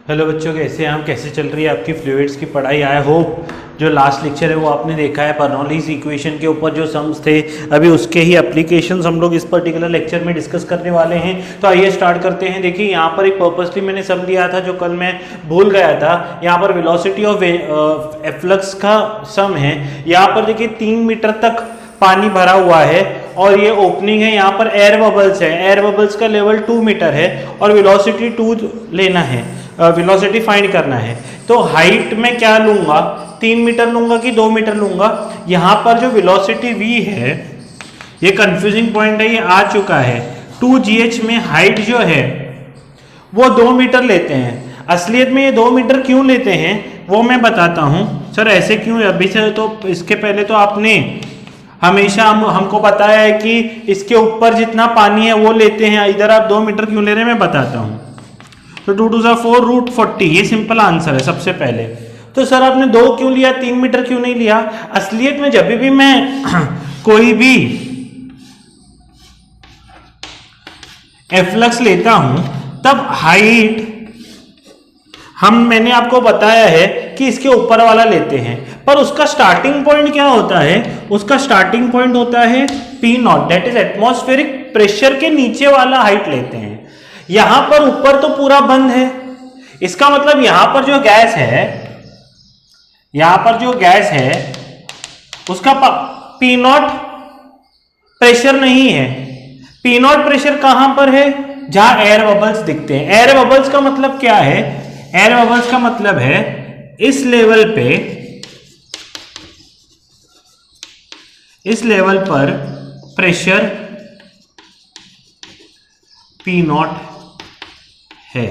Hello बच्चों, कैसे हैं आप? कैसे चल रही है आपकी फ्लूइड्स की पढ़ाई? आई होप जो लास्ट लेक्चर है वो आपने देखा है। बर्नौलीज इक्वेशन के ऊपर जो सम्स थे अभी उसके ही एप्लीकेशंस हम लोग इस पर्टिकुलर लेक्चर में डिस्कस करने वाले हैं। तो आइए स्टार्ट करते हैं। देखिए यहाँ पर एक पर्पसली मैंने सम लिया था जो कल मैं भूल गया था। यहाँ पर वेलोसिटी ऑफ एफ्लक्स का सम है। यहाँ पर देखिए 3 मीटर तक पानी भरा हुआ है और ये ओपनिंग है। यहाँ पर एयर बबल्स है। एयर बबल्स का लेवल 2 मीटर है और वेलोसिटी 2 लेना है, वेलोसिटी फाइंड करना है। तो हाइट में क्या लूंगा, 3 मीटर लूंगा कि 2 मीटर लूंगा? यहाँ पर जो वेलोसिटी v है, ये कंफ्यूजिंग पॉइंट है, ये आ चुका है। 2gh में हाइट जो है वो 2 मीटर लेते हैं। असलियत में ये 2 मीटर क्यों लेते हैं वो मैं बताता हूँ। सर ऐसे क्यों? अभी से तो इसके पहले तो आपने हमेशा हमको बताया है कि इसके ऊपर जितना पानी है वो लेते हैं। इधर आप 2 मीटर क्यों ले रहे हैं मैं बताता हूँ। तो 2 2 4 रूट 40, ये सिंपल आंसर है सबसे पहले। तो सर आपने 2 क्यों लिया, 3 मीटर क्यों नहीं लिया? असलियत में जब भी मैं कोई भी एफ्लक्स लेता हूं तब हाइट मैंने आपको बताया है कि इसके ऊपर वाला लेते हैं, पर उसका स्टार्टिंग पॉइंट क्या होता है? उसका स्टार्टिंग पॉइंट होता है P0, that is atmospheric pressure के नीचे वाला हाइट लेते हैं। यहां पर ऊपर तो पूरा बंद है, इसका मतलब यहां पर जो गैस है, यहां पर जो गैस है उसका P0 प्रेशर नहीं है। P0 प्रेशर कहां पर है? जहां एयर बबल्स दिखते हैं। एयर बबल्स का मतलब क्या है? एयर बबल्स का मतलब है इस लेवल पे, इस लेवल पर प्रेशर P0 है।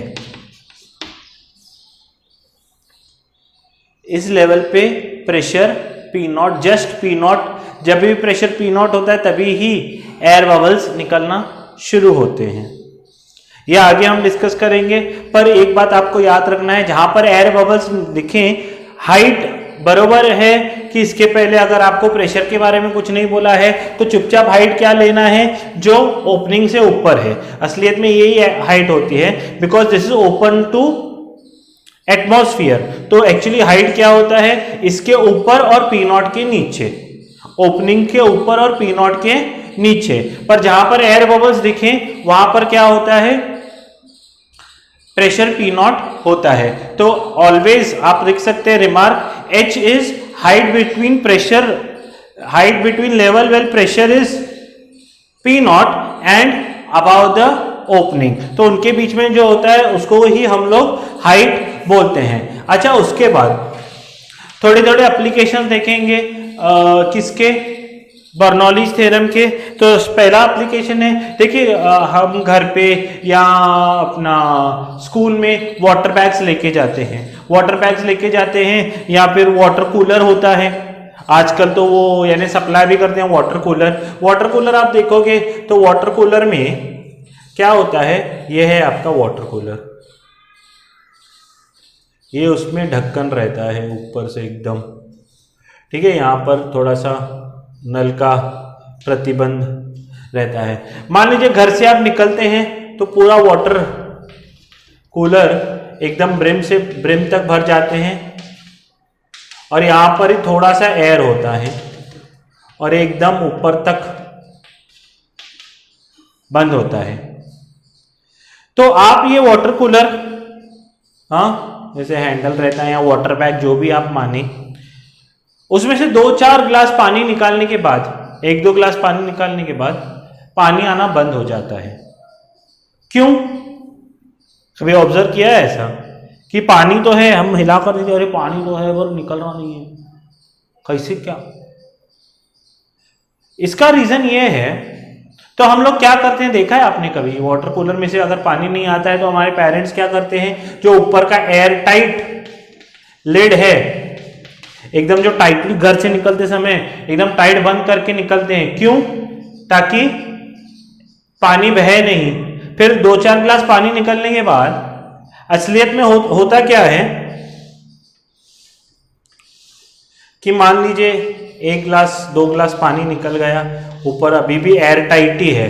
इस लेवल पे प्रेशर P0, जस्ट P0। जब भी प्रेशर P0 होता है तभी ही एयर बबल्स निकलना शुरू होते हैं। ये आगे हम डिस्कस करेंगे, पर एक बात आपको याद रखना है, जहां पर एयर बबल्स दिखें हाइट बरोबर है कि इसके पहले अगर आपको प्रेशर के बारे में कुछ नहीं बोला है तो चुपचाप हाइट क्या लेना है? जो ओपनिंग से ऊपर है। असलियत में यही हाइट होती है, because this is open to atmosphere. तो एक्चुअली हाइट क्या होता है? इसके ऊपर और P0 के नीचे, ओपनिंग के ऊपर और P0 के नीचे। पर जहां पर एयर बबल्स दिखें वहां पर क्या होता है? प्रेशर P0 होता है। तो ऑलवेज आप लिख सकते हैं remark, H is height between pressure, height between level well pressure is P0 and about the opening. तो उनके बीच में जो होता है उसको ही हम लोग हाइट बोलते हैं। अच्छा, उसके बाद थोड़े थोड़े एप्लीकेशन देखेंगे किसके? बर्नौलीज थ्योरम के। तो पहला एप्लीकेशन है, देखिए हम घर पे या अपना स्कूल में वाटर बैग्स लेके जाते हैं, वाटर बैग्स लेके जाते हैं, या फिर वाटर कूलर होता है। आजकल तो वो यानी सप्लाई भी करते हैं वाटर कूलर। वाटर कूलर आप देखोगे तो वाटर कूलर में क्या होता है? ये है आपका वाटर कूलर, ये उसमें ढक्कन रहता है ऊपर से एकदम, ठीक है। यहाँ पर थोड़ा सा नल का प्रतिबंध रहता है। मान लीजिए घर से आप निकलते हैं तो पूरा वाटर कूलर एकदम ब्रिम से ब्रिम तक भर जाते हैं और यहाँ पर ही थोड़ा सा एयर होता है और एकदम ऊपर तक बंद होता है। तो आप ये वाटर कूलर, हाँ, जैसे हैंडल रहता है या वाटर बैग जो भी आप माने, उसमें से 2-4 गिलास पानी निकालने के बाद, 1-2 गिलास पानी निकालने के बाद पानी आना बंद हो जाता है। क्यों? कभी ऑब्जर्व किया है ऐसा कि पानी तो है, हम हिला कर देते, अरे पानी तो है पर निकल रहा नहीं है, कैसे, क्या? इसका रीजन ये है, तो हम लोग क्या करते हैं, देखा है आपने कभी? वाटर कूलर में से अगर पानी नहीं आता है तो हमारे पेरेंट्स क्या करते हैं? जो ऊपर का एयर टाइट लिड है, एकदम जो टाइटली घर से निकलते समय एकदम टाइट बंद करके निकलते हैं। क्यों? ताकि पानी बहे नहीं। फिर 2-4 गिलास पानी निकलने के बाद असलियत में होता क्या है कि मान लीजिए 1 गिलास 2 गिलास पानी निकल गया, ऊपर अभी भी एयर टाइट ही है,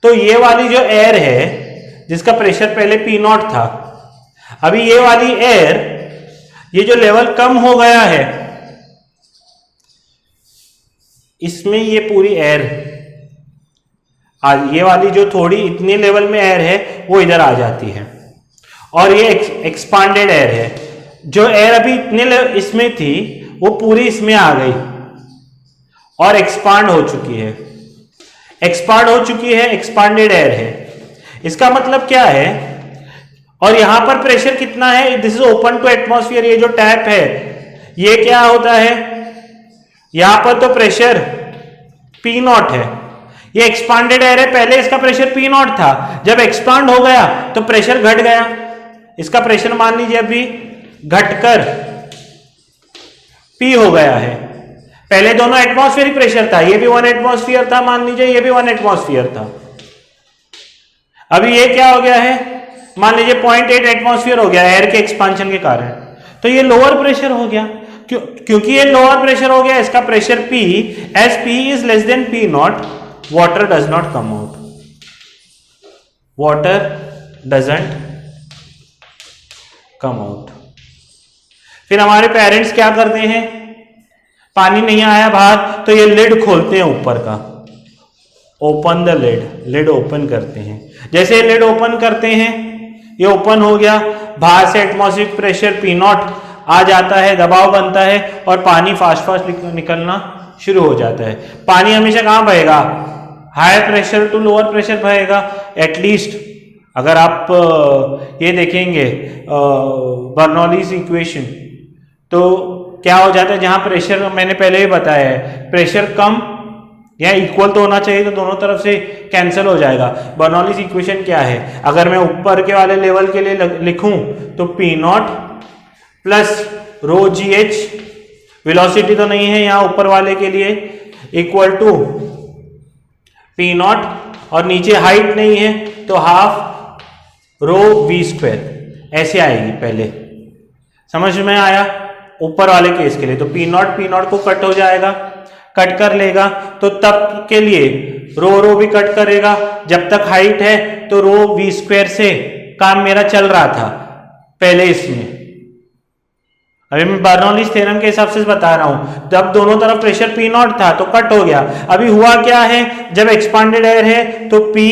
तो ये वाली जो एयर है जिसका प्रेशर पहले पी नॉट था। अभी ये वाली एयर, ये जो लेवल कम हो गया है, इसमें ये पूरी एयर, ये वाली जो थोड़ी इतने लेवल में एयर है वो इधर आ जाती है, और ये एक्सपांडेड एयर है। जो एयर अभी इतने इसमें थी वो पूरी इसमें आ गई और एक्सपांड हो चुकी है, एक्सपांडेड एयर है। इसका मतलब क्या है, और यहां पर प्रेशर कितना है, this is open to atmosphere. ये जो टैप है ये क्या होता है, यहां पर तो प्रेशर पी नॉट है, ये एक्सपांडेड एयर है, पहले इसका प्रेशर पी नॉट था, जब एक्सपांड हो गया तो प्रेशर घट गया। इसका प्रेशर मान लीजिए अभी घटकर पी हो गया है। पहले दोनों एटमॉस्फेरिक प्रेशर था, ये भी 1 एटमॉस्फेयर था, मान लीजिए ये भी 1 एटमॉस्फेयर था। अभी ये क्या हो गया है, मान लीजिए 0.8 एटमॉस्फेयर हो गया एयर के एक्सपांशन के कारण, तो ये लोअर प्रेशर हो गया। क्योंकि ये लोअर प्रेशर हो गया, इसका pressure P, as P is less than P naught, water does not come out, water doesn't come out. फिर हमारे पेरेंट्स क्या करते हैं, पानी नहीं आया बाहर तो ये लिड खोलते हैं ऊपर का, open the lid, lid open करते हैं। जैसे लिड ओपन करते हैं, ये ओपन हो गया, बाहर से एटमॉस्फेरिक प्रेशर P नॉट आ जाता है, दबाव बनता है और पानी फास्ट फास्ट निकलना शुरू हो जाता है। पानी हमेशा कहां बहेगा, higher pressure to lower pressure बहेगा। एटलीस्ट अगर आप ये देखेंगे बर्नौलीज इक्वेशन, तो क्या हो जाता है, जहां प्रेशर मैंने पहले ही बताया है, प्रेशर कम या इक्वल तो होना चाहिए, तो दोनों तरफ से कैंसिल हो जाएगा। बर्नौलीज इक्वेशन क्या है, अगर मैं ऊपर के वाले लेवल के लिए लिखूं तो P नॉट प्लस रो जी एच, वेलोसिटी तो नहीं है यहां ऊपर वाले के लिए, इक्वल टू P नॉट, और नीचे हाइट नहीं है तो हाफ रो वी स्क्वायर, ऐसे आएगी। पहले समझ में आया, ऊपर वाले केस के लिए तो P नॉट को कट हो जाएगा, कट कर लेगा, तो तब के लिए रो भी कट करेगा। जब तक हाइट है तो रो वी स्क्वायर से काम मेरा चल रहा था पहले इसमें। अभी मैं बर्नौलीज थ्योरम के हिसाब से बता रहा हूं, जब दोनों तरफ प्रेशर P नॉट था तो कट हो गया। अभी हुआ क्या है, जब एक्सपांडेड एयर है तो P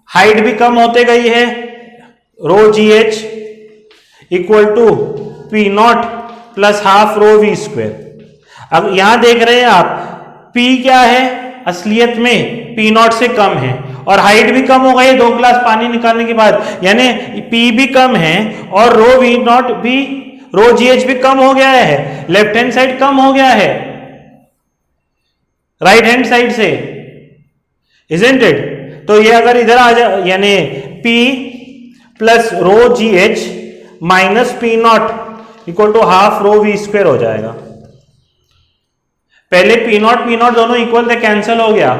हाइट भी कम होते गई है, rho ji h equal to P naught plus half rho we square. अब यहां देख रहे हैं आप, P क्या है, असलियत में P नॉट से कम है, और हाइट भी कम हो गई 2 गिलास पानी निकालने के बाद, यानी P भी कम है और रो वी नॉट भी, रो जी एच भी कम हो गया है, लेफ्ट हैंड साइड कम हो गया है राइट हैंड साइड से, इजंट इट। तो ये अगर इधर आ जाए, यानी P plus rho ji H minus P naught equal to half rho we square हो जाएगा। पहले P नॉट दोनों इक्वल थे, कैंसिल हो गया,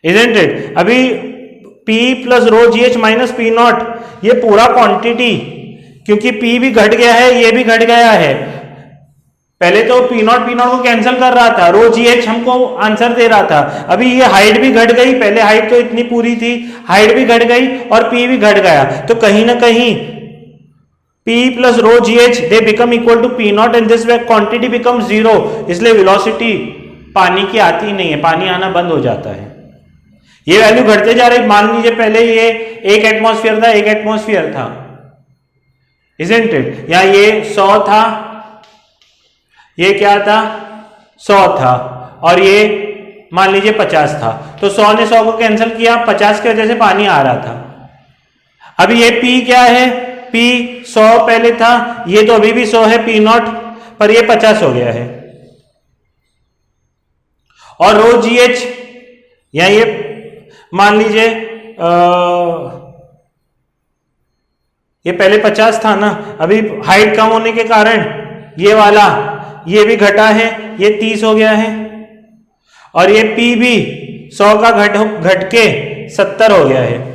इजंट इट। अभी P प्लस रो जी एच माइनस P नॉट, ये पूरा क्वांटिटी, क्योंकि P भी घट गया है, ये भी घट गया है। पहले तो P नॉट को कैंसिल कर रहा था, रो जी एच हमको आंसर दे रहा था। अभी ये हाइट भी घट गई, पहले हाइट तो इतनी पूरी थी, हाइट भी घट गई और P भी घट गया, तो कहीं ना कहीं P plus rho gh they become equal to P naught and this quantity becomes 0, इसलिए वेलोसिटी पानी की आती ही नहीं है, पानी आना बंद हो जाता है। ये वैल्यू घटते जा रही, मान लीजिए पहले ये 1 एटमॉस्फेयर था, 1 एटमॉस्फेयर था, isn't it? या ये 100 था, ये क्या था 100 था, और ये मान लीजिए 50 था, तो 100 ने 100 को कैंसिल किया, 50 की वजह से पानी आ रहा था। अभी ये P क्या है, P 100 पहले था, ये तो अभी भी 100 है P नॉट, पर ये 50 हो गया है। और रो जी एच, या ये मान लीजिए ये पहले 50 था ना, अभी हाइट कम होने के कारण ये वाला, ये भी घटा है, ये 30 हो गया है, और ये P भी 100 का घट के 70 हो गया है।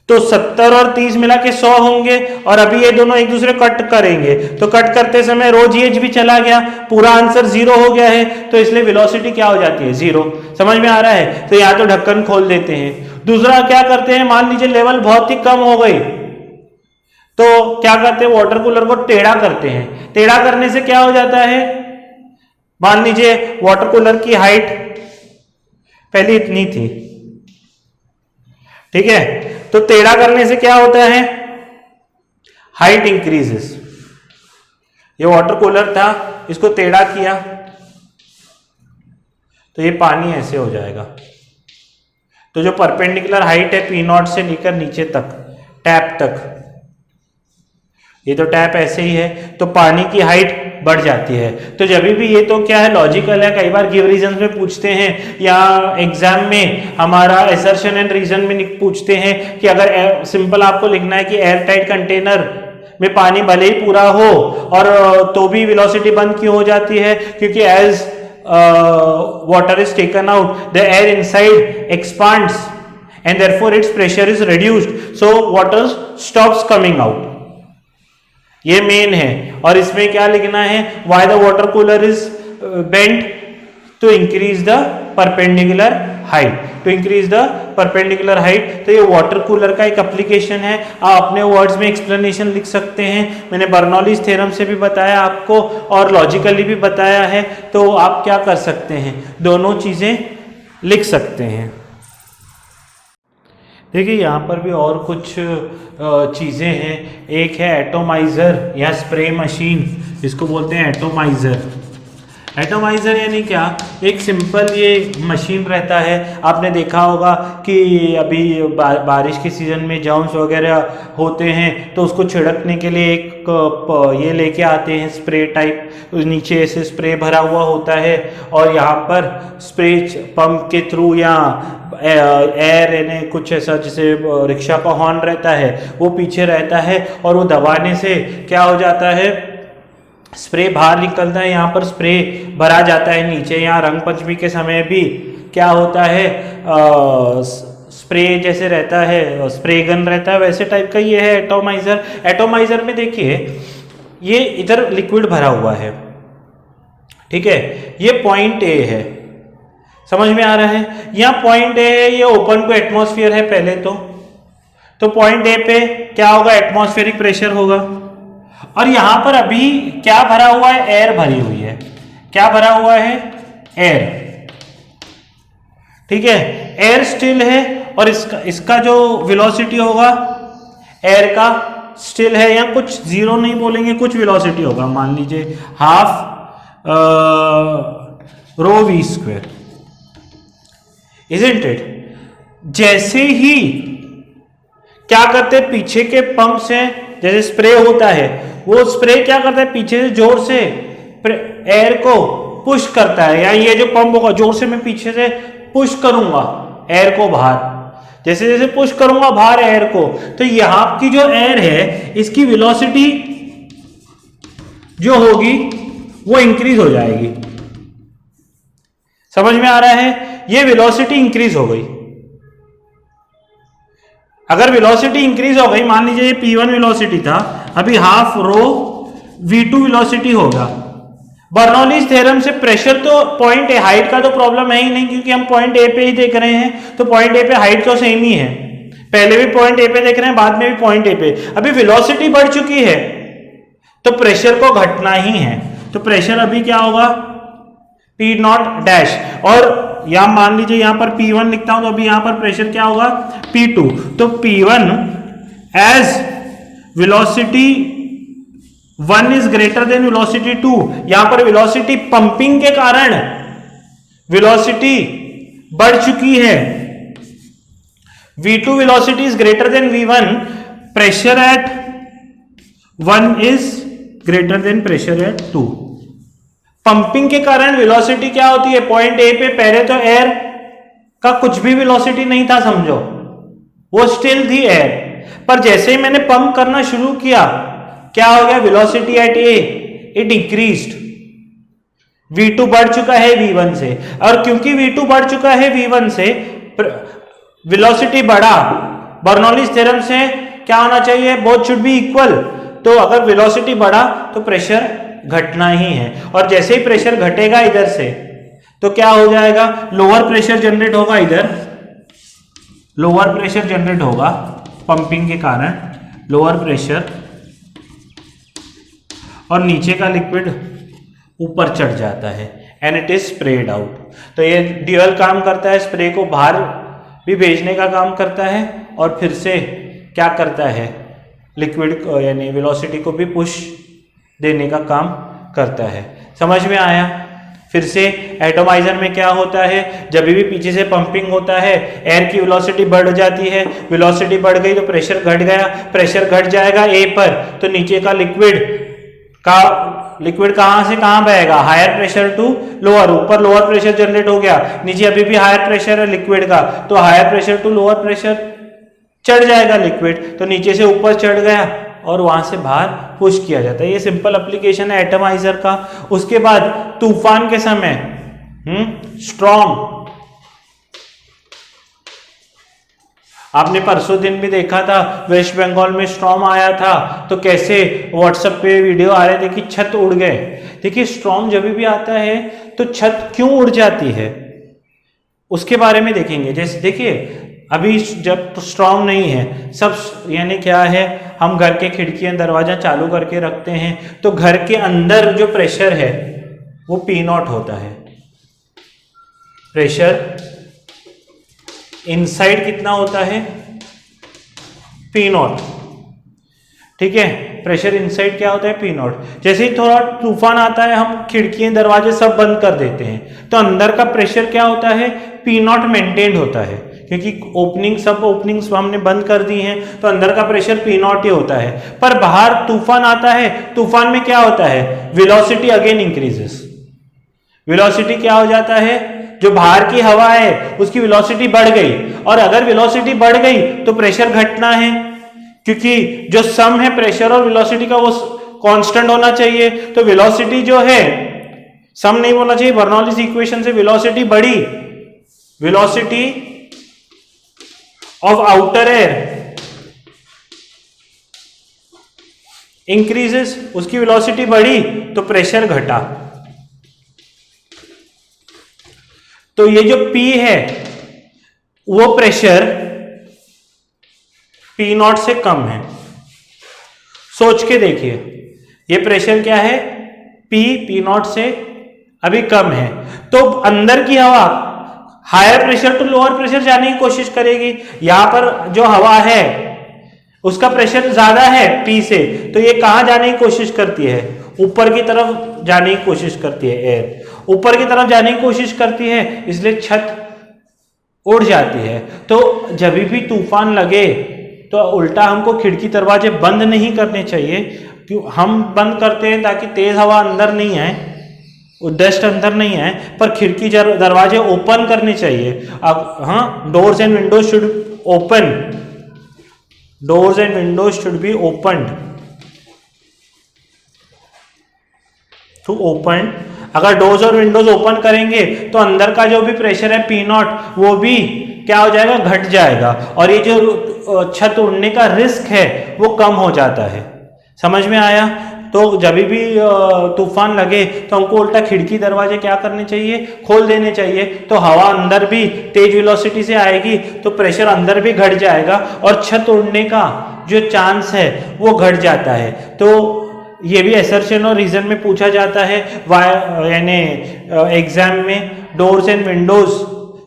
तो 70 और 30 मिला के 100 होंगे, और अभी ये दोनों एक दूसरे कट करेंगे, तो कट करते समय रो जी एच भी चला गया, पूरा आंसर 0 हो गया है, तो इसलिए वेलोसिटी क्या हो जाती है 0। समझ में आ रहा है? तो यहाँ तो ढक्कन खोल देते हैं। दूसरा क्या करते हैं, मान लीजिए लेवल बहुत ही कम हो गई तो क्या करते हैं, वाटर कूलर को टेढ़ा करते हैं। टेढ़ा करने से क्या हो जाता है, मान लीजिए वाटर कूलर की हाइट पहले इतनी थी, ठीक है, तो टेढ़ा करने से क्या होता है, हाइट इंक्रीजेस। ये वाटर कूलर था, इसको टेढ़ा किया तो ये पानी ऐसे हो जाएगा। तो जो परपेंडिकुलर हाइट है P0 से लेकर नीचे तक, टैप तक, ये तो टैप ऐसे ही है, तो पानी की हाइट बढ़ जाती है। तो जब भी ये तो क्या है, लॉजिकल है। कई बार गिव रीजन में पूछते हैं या एग्जाम में हमारा असर्शन एंड रीजन में पूछते हैं कि अगर सिंपल आपको लिखना है कि एयर टाइट कंटेनर में पानी भले ही पूरा हो और तो भी वेलोसिटी बंद क्यों हो जाती है, क्योंकि as water is taken out the air inside expands and therefore its pressure is reduced, so water stops coming out. ये मेन है। और इसमें क्या लिखना है, why the water cooler is bent to increase the perpendicular height, to increase the perpendicular height. तो ये water cooler का एक एप्लीकेशन है। आप अपने वर्ड्स में एक्सप्लेनेशन लिख सकते हैं। मैंने बर्नौलीज थ्योरम से भी बताया आपको और लॉजिकली भी बताया है। तो आप क्या कर सकते हैं, दोनों चीजें लिख सकते हैं। देखिए यहाँ पर भी और कुछ चीज़ें हैं। एक है एटोमाइज़र या स्प्रे मशीन, इसको बोलते हैं एटोमाइज़र। एटोमाइज़र यानी क्या, एक सिंपल ये मशीन रहता है। आपने देखा होगा कि अभी बारिश के सीज़न में जर्म्स वगैरह होते हैं तो उसको छिड़कने के लिए एक ये लेके आते हैं स्प्रे टाइप, नीचे से स्प्रे भरा हुआ होता है और यहाँ पर स्प्रे पंप के थ्रू या एयर यानी कुछ ऐसा जैसे रिक्शा का हॉर्न रहता है वो पीछे रहता है और वो दबाने से क्या हो जाता है, स्प्रे बाहर निकलता है। यहाँ पर स्प्रे भरा जाता है नीचे। यहाँ रंग पंचमी के समय भी क्या होता है, स्प्रे जैसे रहता है, स्प्रे गन रहता है, वैसे टाइप का ये है एटोमाइज़र। एटोमाइज़र में देखिए ये इधर लिक्विड भरा हुआ है, ठीक है, ये पॉइंट ए है, समझ में आ रहा है। यहाँ पॉइंट ए है, ये ओपन टू एटमॉस्फेयर है पहले तो पॉइंट ए पे क्या होगा, एटमॉस्फेरिक प्रेशर होगा। और यहां पर अभी क्या भरा हुआ है, एयर भरी हुई है। क्या भरा हुआ है, एयर, ठीक है, एयर स्टिल है। और इसका जो वेलोसिटी होगा एयर का स्टिल है, या कुछ जीरो नहीं बोलेंगे, कुछ वेलोसिटी होगा, मान लीजिए half rho we square, isn't it. जैसे ही क्या करते हैं, पीछे के पंप से जैसे स्प्रे होता है, वो स्प्रे क्या करता है, पीछे से जोर से एयर को पुश करता है, या ये जो पंप होगा जोर से मैं पीछे से पुश करूंगा एयर को बाहर, जैसे जैसे पुश करूंगा बाहर एयर को, तो यहां की जो एयर है इसकी वेलोसिटी जो होगी वो इंक्रीज हो जाएगी। समझ में आ रहा है, ये वेलोसिटी इंक्रीज हो गई। अगर वेलोसिटी इंक्रीज हो गई, मान लीजिए ये P1 वेलोसिटी था, अभी हाफ रो V2 वेलोसिटी होगा। बर्नौलीज थ्योरम से प्रेशर तो पॉइंट ए, हाइट का तो प्रॉब्लम है ही नहीं क्योंकि हम पॉइंट ए पे ही देख रहे हैं, तो पॉइंट ए पे हाइट तो सेम ही है। पहले भी पॉइंट ए पे देख रहे हैं, बाद में भी पॉइंट ए पे। अभी वेलोसिटी बढ़ चुकी है तो प्रेशर को घटना ही है। तो प्रेशर अभी क्या होगा, P0 डैश, और यहां मान लीजिए यहां पर P1 लिखता हूं तो अभी यहां पर प्रेशर क्या होगा, P2। तो P1 as velocity 1 is greater than velocity 2। यहां पर वेलोसिटी पंपिंग के कारण वेलोसिटी बढ़ चुकी है। V2 velocity is greater then V1, pressure at 1 is greater then pressure at 2। Pumping के कारण वेलोसिटी क्या होती है, पॉइंट ए पे पहले तो एयर का कुछ भी वेलोसिटी नहीं था, समझो वो स्टिल थी एयर, पर जैसे ही मैंने पंप करना शुरू किया क्या हो गया, velocity at A it increased. V2 बढ़ चुका है V1 से, और क्योंकि V2 बढ़ चुका है V1 से, वेलोसिटी बढ़ा। बर्नौलीज थ्योरम से क्या होना चाहिए, बोथ शुड बी इक्वल। तो अगर वेलोसिटी बढ़ा तो प्रेशर घटना ही है, और जैसे ही प्रेशर घटेगा इधर से तो क्या हो जाएगा, लोअर प्रेशर जनरेट होगा इधर, लोअर प्रेशर जनरेट होगा पंपिंग के कारण, लोअर प्रेशर, और नीचे का लिक्विड ऊपर चढ़ जाता है and it is spread out. तो ये ड्यूअल काम करता है, स्प्रे को बाहर भी भेजने का काम करता है और फिर से क्या करता है, लिक्विड यानी वेलोसिटी को भी पुश देने का काम करता है। समझ में आया? फिर से एटोमाइजर में क्या होता है, जब भी पीछे से पंपिंग होता है एयर की वेलोसिटी बढ़ जाती है, वेलोसिटी बढ़ गई तो प्रेशर घट गया, प्रेशर घट जाएगा ए पर, तो नीचे का लिक्विड कहां से कहां बहेगा, हायर प्रेशर टू लोअर, ऊपर लोअर प्रेशर जनरेट हो गया, नीचे अभी भी हायर प्रेशर है लिक्विड का, तो higher pressure to lower pressure चढ़ जाएगा लिक्विड, तो नीचे से ऊपर चढ़ गया और वहां से बाहर पुश किया जाता है। ये सिंपल एप्लीकेशन है एटमाइजर का। उसके बाद तूफान के समय स्ट्रॉम, आपने परसों दिन भी देखा था वेस्ट बंगाल में स्ट्रॉम आया था, तो कैसे व्हाट्सएप पे वीडियो आ रहे थे कि छत उड़ गए। देखिए स्ट्रॉम जब भी आता है तो छत क्यों उड़ जाती है उसके बारे में देखेंगे। जैसे देखिए अभी जब तो स्ट्रॉन्ग नहीं है सब, यानी क्या है, हम घर के खिड़कियां दरवाजा चालू करके रखते हैं, तो घर के अंदर जो प्रेशर है वो P0 होता है। प्रेशर इनसाइड कितना होता है, P0, ठीक है। प्रेशर इनसाइड क्या होता है, P0। जैसे ही थोड़ा तूफान आता है हम खिड़कियां दरवाजे सब बंद कर देते हैं, तो अंदर का प्रेशर क्या होता है, P0 मेंटेन्ड होता है, क्योंकि सब ओपनिंग्स हमने बंद कर दी हैं, तो अंदर का प्रेशर P0 ही होता है। पर बाहर तूफान आता है, तूफान में क्या होता है, वेलोसिटी अगेन इंक्रीजेस। वेलोसिटी क्या हो जाता है, जो बाहर की हवा है उसकी वेलोसिटी बढ़ गई, और अगर वेलोसिटी बढ़ गई तो प्रेशर घटना है, क्योंकि जो सम है प्रेशर और वेलोसिटी का वो कांस्टेंट होना चाहिए। तो वेलोसिटी जो है, सम नहीं होना चाहिए, बर्नौलीज इक्वेशन से वेलोसिटी बढ़ी, velocity of outer air increases, उसकी वेलोसिटी बढ़ी तो प्रेशर घटा। तो ये जो P है वो प्रेशर P0 से कम है। सोच के देखिए, ये प्रेशर क्या है, P0 से अभी कम है, तो अंदर की हवा higher pressure to lower pressure जाने की कोशिश करेगी। यहां पर जो हवा है उसका प्रेशर ज्यादा है P से, तो ये कहां जाने की कोशिश करती है, ऊपर की तरफ जाने की कोशिश करती है, एयर ऊपर की तरफ जाने की कोशिश करती है, इसलिए छत उड़ जाती है। तो जब भी तूफान लगे तो उल्टा हमको खिड़की दरवाजे बंद नहीं करने चाहिए, क्यों हम बंद करते हैं ताकि तेज हवा अंदर नहीं आए, डस्ट अंदर नहीं आए, पर खिड़की दरवाजे ओपन करने चाहिए। अब हाँ, doors and windows should open, doors and windows should be open to open. अगर डोर्स और विंडोज ओपन करेंगे तो अंदर का जो भी प्रेशर है P0 वो भी क्या हो जाएगा, घट जाएगा, और ये जो छत उड़ने का रिस्क है वो कम हो जाता है। समझ में आया? तो जब भी तूफान लगे तो हमको उल्टा खिड़की दरवाजे क्या करने चाहिए, खोल देने चाहिए, तो हवा अंदर भी तेज वेलोसिटी से आएगी, तो प्रेशर अंदर भी घट जाएगा और छत उड़ने का जो चांस है वो घट जाता है। तो ये भी असर्शन और रीजन में पूछा जाता है, यानी एग्जाम में, doors and windows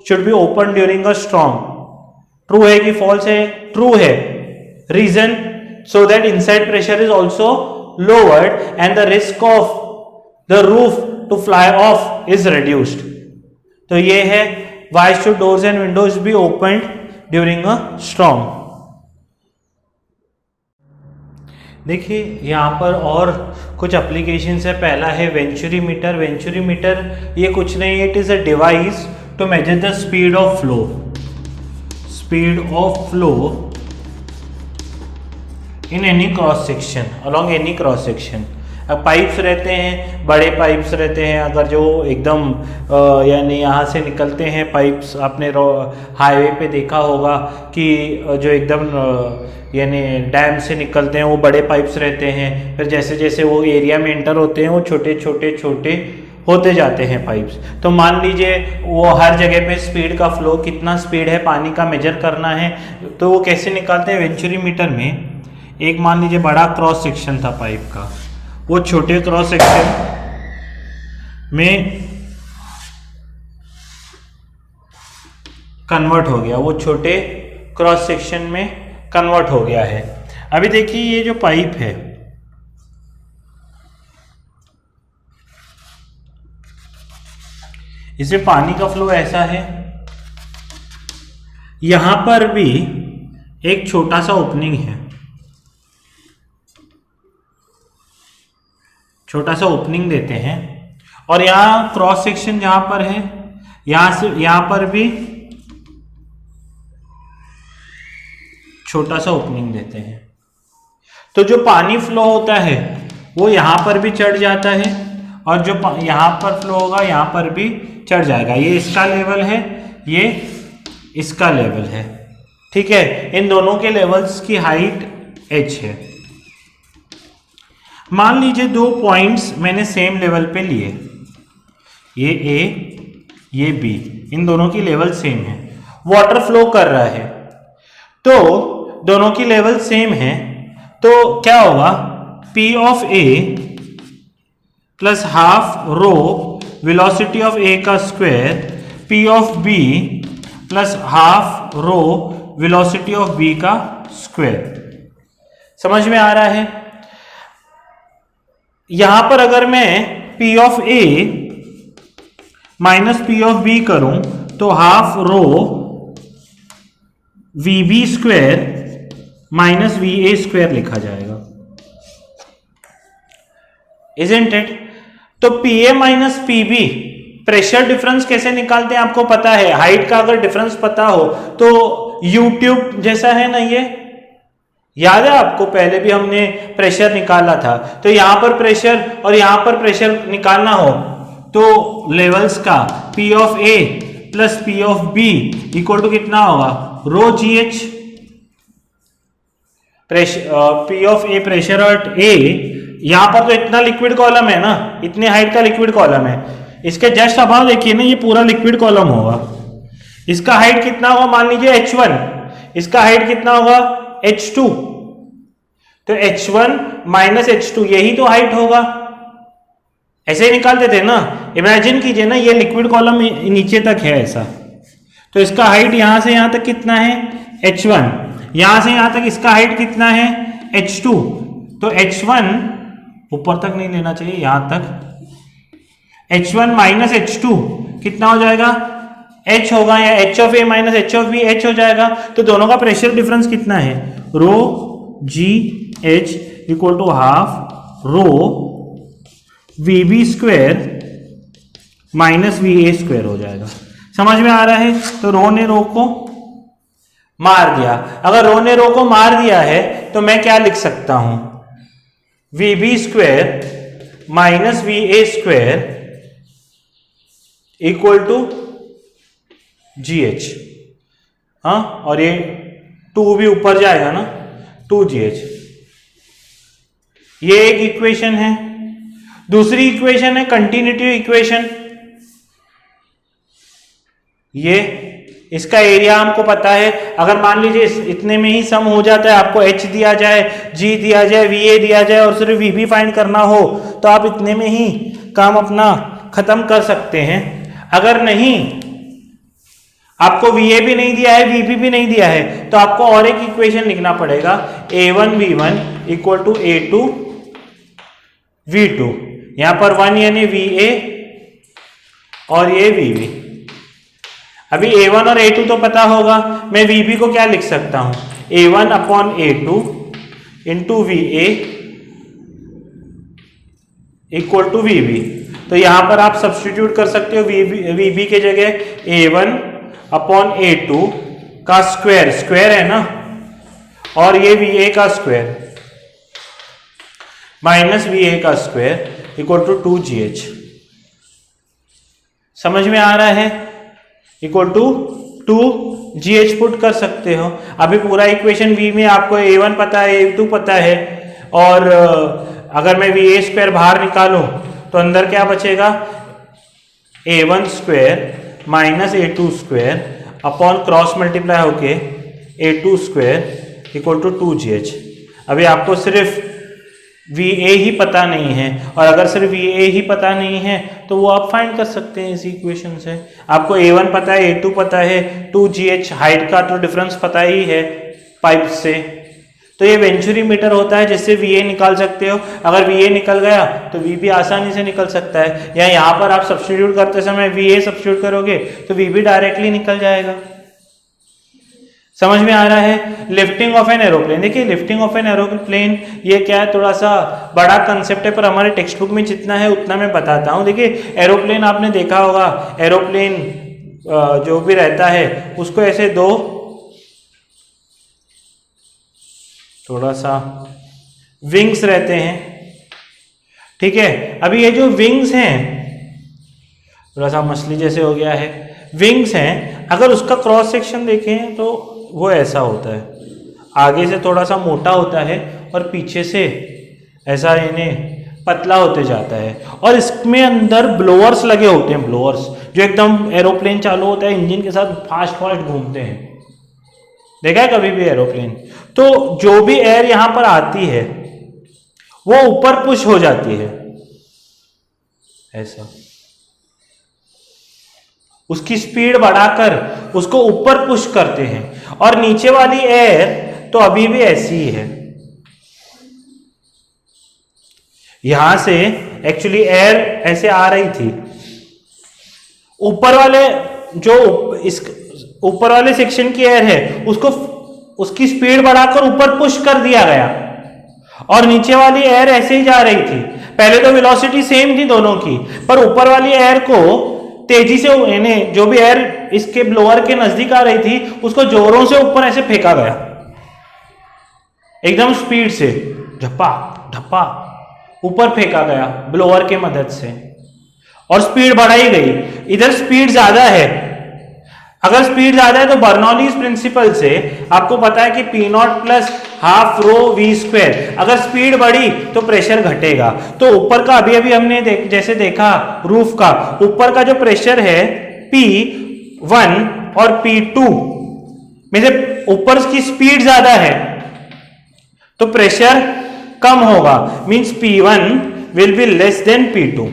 should be open during a storm. True है कि फॉल्स है? ट्रू है। Reason, so that inside pressure is also lowered and the risk of the roof to fly off is reduced। तो ये है why should doors and windows be opened during a storm। देखिए यहाँ पर और कुछ एप्लीकेशंस है। पहला है वेंचुरी मीटर। वेंचुरी मीटर ये कुछ नहीं है, it is a device to measure the speed of flow, speed of flow in any cross section, along any cross section. अब पाइप्स रहते हैं, बड़े पाइप्स रहते हैं, अगर जो एकदम यानी यहाँ से निकलते हैं पाइप्स, आपने हाईवे पे देखा होगा कि जो एकदम यानी डैम से निकलते हैं वो बड़े पाइप्स रहते हैं, फिर जैसे जैसे वो एरिया में एंटर होते हैं वो छोटे छोटे छोटे होते जाते हैं पाइप्स। तो मान लीजिए वो हर जगह पे स्पीड का फ्लो, कितना स्पीड है पानी का मेजर करना है, तो वो कैसे निकालते हैं वेंचुरी मीटर में। एक मान लीजिए बड़ा क्रॉस सेक्शन था पाइप का, वो छोटे क्रॉस सेक्शन में कन्वर्ट हो गया, वो छोटे क्रॉस सेक्शन में कन्वर्ट हो गया है। अभी देखिए ये जो पाइप है, इसमें पानी का फ्लो ऐसा है, यहां पर भी एक छोटा सा ओपनिंग है, छोटा सा ओपनिंग देते हैं, और यहां क्रॉस सेक्शन जहां पर है, यहां से यहां पर भी छोटा सा ओपनिंग देते हैं। तो जो पानी फ्लो होता है वो यहां पर भी चढ़ जाता है, और जो यहां पर फ्लो होगा यहां पर भी चढ़ जाएगा। ये इसका लेवल है, ये इसका लेवल है, ठीक है। इन दोनों के लेवल्स की हाइट h है। मान लीजिए दो पॉइंट्स मैंने सेम लेवल पे लिए, ये a ये b, इन दोनों की लेवल सेम है, वाटर फ्लो कर रहा है, तो दोनों की लेवल सेम है, तो क्या होगा, P of A plus half row velocity of A का square P of B plus half row velocity of B का स्क्वायर। समझ में आ रहा है। यहां पर अगर मैं P of A minus P of B करूं तो half rho VB square minus VA square लिखा जाएगा, इजंट इट। तो PA minus PB pressure difference कैसे निकालते हैं आपको पता है। हाइट का अगर डिफरेंस पता हो तो यूट्यूब जैसा है ना, ये याद है आपको, पहले भी हमने प्रेशर निकाला था। तो यहां पर प्रेशर और यहां पर प्रेशर निकालना हो तो लेवल्स का P of A plus P of B equal to कितना होगा, rho GH। P of A pressure at A, यहां पर तो इतना लिक्विड कॉलम है ना, इतने हाइट का लिक्विड कॉलम है, इसके जस्ट अबाव देखिए ना, ये पूरा लिक्विड कॉलम होगा। इसका हाइट कितना होगा, मान लीजिए H1, इसका हाइट कितना होगा H2, तो H1 माइनस H2 यही तो हाइट होगा। ऐसे ही निकालते थे ना, इमेजिन कीजिए ना, ये लिक्विड कॉलम नीचे तक है ऐसा, तो इसका हाइट यहां से यहां तक कितना है H1, यहां से यहां तक इसका हाइट कितना है H2, तो H1 ऊपर तक नहीं लेना चाहिए, यहां तक H1 माइनस H2 कितना हो जाएगा, H होगा, या H of A minus H of B H हो जाएगा। तो दोनों का प्रेशर डिफरेंस कितना है, rho GH equal to half rho VB square minus VA square हो जाएगा। समझ में आ रहा है। तो रो ने रो को मार दिया। अगर रो ने रो को मार दिया है तो मैं क्या लिख सकता हूं, VB square minus VA square equal to GH। हाँ, और ये 2 भी ऊपर जाएगा ना, 2GH। ये एक इक्वेशन है। दूसरी इक्वेशन है कंटिन्यूटी इक्वेशन। ये इसका एरिया हमको पता है। अगर मान लीजिए इतने में ही सम हो जाता है, आपको H दिया जाए, G दिया जाए, VA दिया जाए और सिर्फ VB फाइंड करना हो तो आप इतने में ही काम अपना खत्म कर सकते हैं। अगर नहीं, आपको VA भी नहीं दिया है, VB भी नहीं दिया है, तो आपको और एक इक्वेशन लिखना पड़ेगा, A1V1 इक्वल टू A2V2। यहां पर 1 यानी VA और ये VB। अभी A1 और A2 तो पता होगा, मैं VB को क्या लिख सकता हूं, A1 upon A2 into VA equal to VB। तो यहां पर आप सब्स्टिट्यूट कर सकते हो, VB के जगह A1 अपॉन A2 का स्क्वायर, स्क्वायर है ना, और ये VA का स्क्वायर माइनस VA का स्क्वायर इक्वल टू 2GH। समझ में आ रहा है। इक्वल टू 2GH पुट कर सकते हो। अभी पूरा इक्वेशन V में आपको A1 पता है, A2 पता है, और अगर मैं VA स्क्वायर बाहर निकालूं तो अंदर क्या बचेगा, A1 square minus A2 square upon cross multiply होके A2 square equal to 2GH। अभी आपको सिर्फ VA ही पता नहीं है, और अगर सिर्फ VA ही पता नहीं है तो वो आप फाइंड कर सकते हैं इस इक्वेशन से। आपको A1 पता है, A2 पता है, 2GH हाइट का तो डिफरेंस पता ही है पाइप से, तो ये वेंचुरी मीटर होता है जिससे VA निकाल सकते हो। अगर VA निकल गया तो V भी आसानी से निकल सकता है, या यहाँ पर आप सब्स्टिट्यूट करते समय VA सब्स्टिट्यूट करोगे तो V भी डायरेक्टली निकल जाएगा। समझ में आ रहा है? लिफ्टिंग ऑफ एन एरोप्लेन, देखिए लिफ्टिंग ऑफ एन एरोप्लेन ये क्या है, थोड़ा सा बड़ा कंसेप्ट है, पर हमारे टेक्स्ट बुक में जितना है उतना मैं बताता हूँ। देखिए एरोप्लेन आपने देखा होगा, एरोप्लेन जो भी रहता है उसको ऐसे दो थोड़ा सा विंग्स रहते हैं, ठीक है। अभी ये जो विंग्स हैं, थोड़ा सा मछली जैसे हो गया है, विंग्स हैं, अगर उसका क्रॉस सेक्शन देखें तो वो ऐसा होता है, आगे से थोड़ा सा मोटा होता है और पीछे से ऐसा इन्हें पतला होते जाता है, और इसमें अंदर ब्लोअर्स लगे होते हैं, ब्लोअर्स जो एकदम एरोप्लेन चालू होता है इंजन के साथ फास्ट फास्ट घूमते हैं, देखा है कभी भी एरोप्लेन? तो जो भी एयर यहां पर आती है वो ऊपर पुश हो जाती है ऐसा, उसकी स्पीड बढ़ाकर उसको ऊपर पुश करते हैं, और नीचे वाली एयर तो अभी भी ऐसी ही है। यहां से एक्चुअली एयर ऐसे आ रही थी, ऊपर वाले जो इस ऊपर वाले सेक्शन की एयर है उसको उसकी स्पीड बढ़ाकर ऊपर पुश कर दिया गया, और नीचे वाली एयर ऐसे ही जा रही थी। पहले तो वेलोसिटी सेम थी दोनों की, पर ऊपर वाली एयर को तेजी से इन्हें जो भी एयर इसके ब्लोअर के नजदीक आ रही थी उसको जोरों से ऊपर ऐसे फेंका गया, एकदम स्पीड से झपा ढपा ऊपर फेंका गया ब्लोअर के मदद से, और स्पीड बढ़ाई गई। इधर स्पीड ज्यादा है, अगर स्पीड ज्यादा है तो बर्नौलीज प्रिंसिपल से आपको पता है कि P0 plus half rho V square, अगर स्पीड बढ़ी तो प्रेशर घटेगा। तो ऊपर का अभी अभी हमने जैसे देखा रूफ का, ऊपर का जो प्रेशर है P1 और P2 में से ऊपर की स्पीड ज्यादा है तो प्रेशर कम होगा, means P1 will be less than P2,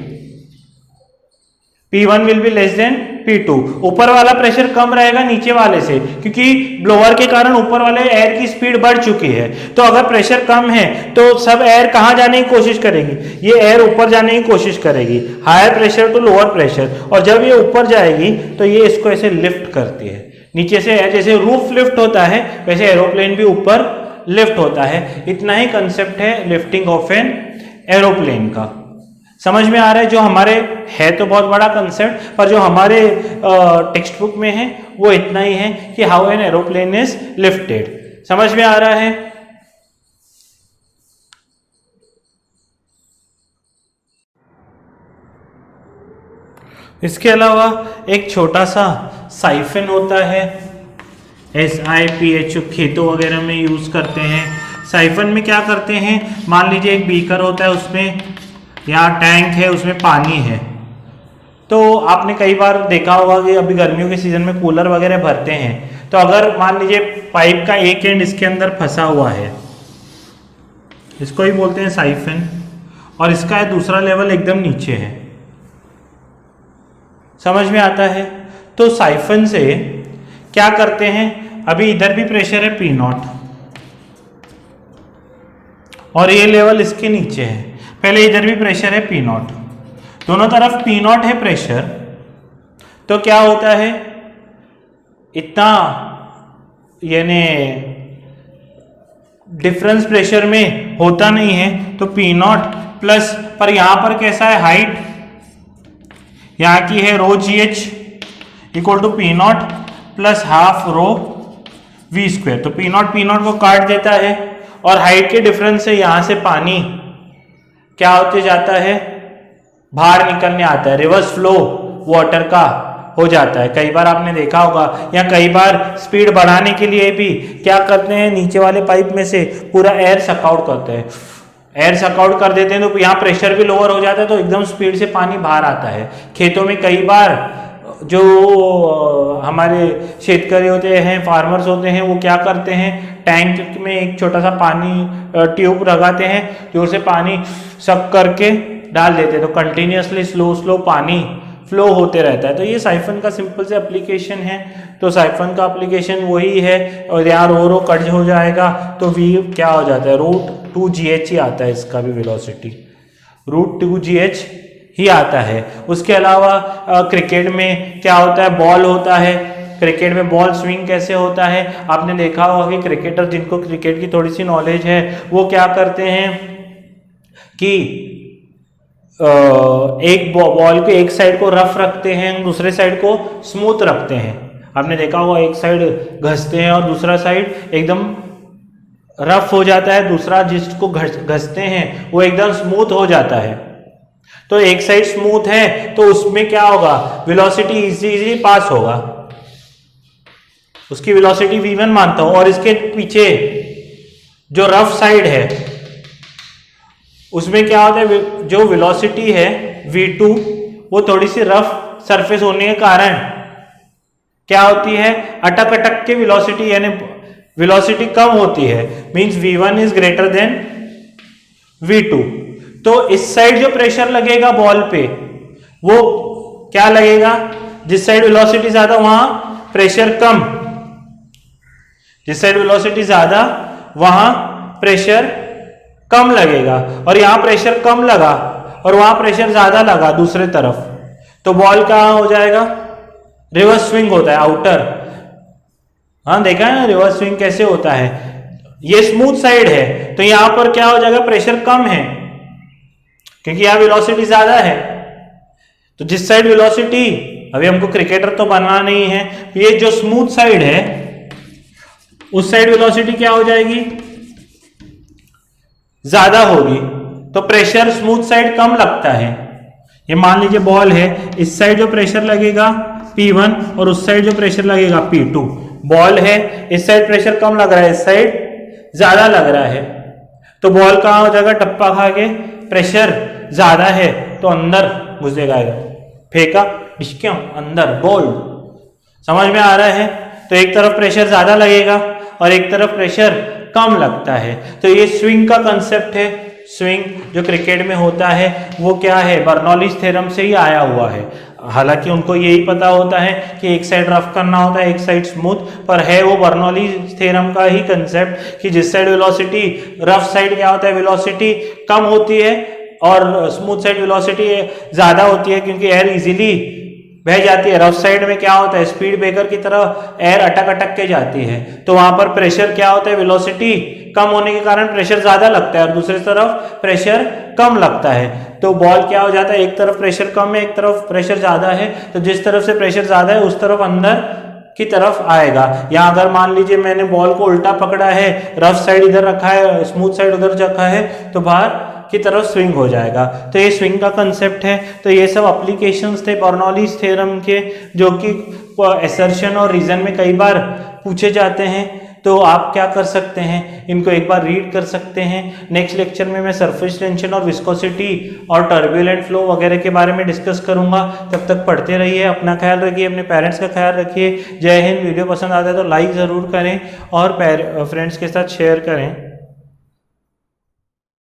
P1 will be less than P2। ऊपर वाला प्रेशर कम रहेगा नीचे वाले से, क्योंकि ब्लोअर के कारण ऊपर वाले एयर की स्पीड बढ़ चुकी है। तो अगर प्रेशर कम है तो सब एयर कहां जाने की कोशिश करेगी, ये एयर ऊपर जाने की कोशिश करेगी, higher pressure to lower pressure, और जब ये ऊपर जाएगी तो ये इसको ऐसे लिफ्ट करती है नीचे से, जैसे रूफ लिफ्ट होता है वैसे एरोप्लेन भी ऊपर लिफ्ट होता है। इतना ही कंसेप्ट है लिफ्टिंग ऑफ एन एरोप्लेन का। समझ में आ रहा है? जो हमारे है तो बहुत बड़ा कंसेप्ट, पर जो हमारे टेक्स्ट बुक में है वो इतना ही है कि how an aeroplane is lifted. समझ में आ रहा है? इसके अलावा एक छोटा सा साइफन होता है, SIPH, खेतों वगैरह में यूज करते हैं। साइफन में क्या करते हैं, मान लीजिए एक बीकर होता है, उसमें यहाँ टैंक है, उसमें पानी है, तो आपने कई बार देखा होगा कि अभी गर्मियों के सीजन में कूलर वगैरह भरते हैं, तो अगर मान लीजिए पाइप का एक एंड इसके अंदर फंसा हुआ है, इसको ही बोलते हैं साइफन, और इसका दूसरा लेवल एकदम नीचे है। समझ में आता है? तो साइफन से क्या करते हैं, अभी इधर भी प्रेशर है P0 और ये लेवल इसके नीचे है, पहले इधर भी प्रेशर है P0, दोनों तरफ P0 है प्रेशर, तो क्या होता है, इतना यानी डिफरेंस प्रेशर में होता नहीं है, तो P0 प्लस, पर यहां पर कैसा है, हाइट यहां की है rho GH equal to P0 plus half rho V square, तो P0 को काट देता है, और हाइट के डिफरेंस से यहां से पानी क्या होते जाता है, बाहर निकलने आता है, रिवर्स फ्लो वाटर का हो जाता है। कई बार आपने देखा होगा, या कई बार स्पीड बढ़ाने के लिए भी क्या करते हैं, नीचे वाले पाइप में से पूरा एयर सक आउट करते हैं, एयर सकआउट कर देते हैं तो यहाँ प्रेशर भी लोअर हो जाता है, तो एकदम स्पीड से पानी बाहर आता है। खेतों में कई बार जो हमारे शेतकरी होते हैं, फार्मर्स होते हैं, वो क्या करते हैं, टैंक में एक छोटा सा पानी ट्यूब लगाते हैं, जोर से पानी सक करके डाल देते हैं, तो कंटिन्यूसली स्लो स्लो पानी फ्लो होते रहता है। तो ये साइफन का सिंपल से एप्लीकेशन है। तो साइफन का एप्लीकेशन वही है, और यहाँ रो कट हो जाएगा तो वी क्या हो जाता है, √2gh ही आता है, इसका भी वेलोसिटी √2gh ही आता है। उसके अलावा क्रिकेट में क्या होता है, बॉल होता है, क्रिकेट में बॉल स्विंग कैसे होता है, आपने देखा होगा कि क्रिकेटर जिनको क्रिकेट की थोड़ी सी नॉलेज है वो क्या करते हैं कि एक बॉल के एक साइड को रफ रखते हैं, दूसरे साइड को स्मूथ रखते हैं। आपने देखा होगा एक साइड घसते हैं और दूसरा साइड एकदम रफ हो जाता है, दूसरा जिसको घसते हैं वो एकदम स्मूथ हो जाता है। तो एक साइड स्मूथ है तो उसमें क्या होगा, वेलोसिटी इजीली पास होगा, उसकी वेलोसिटी v1 मानता हूं। और इसके पीछे जो रफ साइड है उसमें क्या होता है, जो वेलोसिटी है v2 वो थोड़ी सी रफ सरफेस होने के कारण क्या होती है, अटक अटक के वेलोसिटी, यानी वेलोसिटी कम होती है, means v1 is greater then v2। तो इस साइड जो प्रेशर लगेगा बॉल पे वो क्या लगेगा, जिस साइड वेलोसिटी ज्यादा वहां प्रेशर कम, जिस साइड वेलोसिटी ज्यादा वहां प्रेशर कम लगेगा। और यहां प्रेशर कम लगा और वहां प्रेशर ज्यादा लगा दूसरे तरफ, तो बॉल कहां हो जाएगा, रिवर्स स्विंग होता है, आउटर। हाँ देखा है ना रिवर्स स्विंग कैसे होता है। ये स्मूथ साइड है तो यहां पर क्या हो जाएगा, प्रेशर कम है क्योंकि यहां वेलोसिटी ज्यादा है। तो जिस साइड वेलोसिटी, अभी हमको क्रिकेटर तो बनना नहीं है, ये जो स्मूथ साइड है उस साइड वेलोसिटी क्या हो जाएगी, ज्यादा होगी, तो प्रेशर स्मूथ साइड कम लगता है। ये मान लीजिए बॉल है, इस साइड जो प्रेशर लगेगा P1 और उस साइड जो प्रेशर लगेगा P2। बॉल है, इस साइड प्रेशर कम लग रहा है, इस साइड ज्यादा लग रहा है, तो बॉल कहां हो जाएगा, टप्पा खा के, प्रेशर ज्यादा है तो अंदर घुसेगा, फेंका क्यों अंदर, बॉल। समझ में आ रहा है। तो एक तरफ प्रेशर ज्यादा लगेगा और एक तरफ प्रेशर कम लगता है। तो ये स्विंग का कंसेप्ट है। स्विंग जो क्रिकेट में होता है वो क्या है, बर्नौलीज थ्योरम से ही आया हुआ है। हालांकि उनको यही पता होता है कि एक साइड रफ करना होता है, एक साइड स्मूथ, पर है वो बर्नौलीज थ्योरम का ही कंसेप्ट कि जिस साइड वेलोसिटी, रफ साइड क्या होता है वेलोसिटी कम होती है और स्मूथ साइड वेलोसिटी ज्यादा होती है, क्योंकि एयर इजीली बह जाती है। रफ साइड में क्या होता है, स्पीड ब्रेकर की तरह एयर अटक अटक के जाती है, तो वहां पर प्रेशर क्या होता है, वेलोसिटी कम होने के कारण प्रेशर ज्यादा लगता है और दूसरी तरफ प्रेशर कम लगता है। तो बॉल क्या हो जाता है, एक तरफ प्रेशर कम है, एक तरफ प्रेशर ज्यादा है, तो जिस तरफ से प्रेशर ज्यादा है उस तरफ अंदर की तरफ आएगा। या अगर मान लीजिए मैंने बॉल को उल्टा पकड़ा है, रफ साइड इधर रखा है, स्मूथ साइड उधर रखा है, तो बाहर की तरफ स्विंग हो जाएगा। तो ये स्विंग का कंसेप्ट है। तो ये सब एप्लीकेशंस थे बर्नौलीज थ्योरम के, जो कि असर्शन और रीजन में कई बार पूछे जाते हैं। तो आप क्या कर सकते हैं, इनको एक बार रीड कर सकते हैं। नेक्स्ट लेक्चर में मैं सरफेस टेंशन और विस्कोसिटी और टर्बुलेंट फ्लो वगैरह के बारे में डिस्कस करूंगा। तब तक पढ़ते रहिए, अपना ख्याल रखिए, अपने पेरेंट्स का ख्याल रखिए। जय हिंद। वीडियो पसंद आता है तो लाइक ज़रूर करें और फ्रेंड्स के साथ शेयर करें।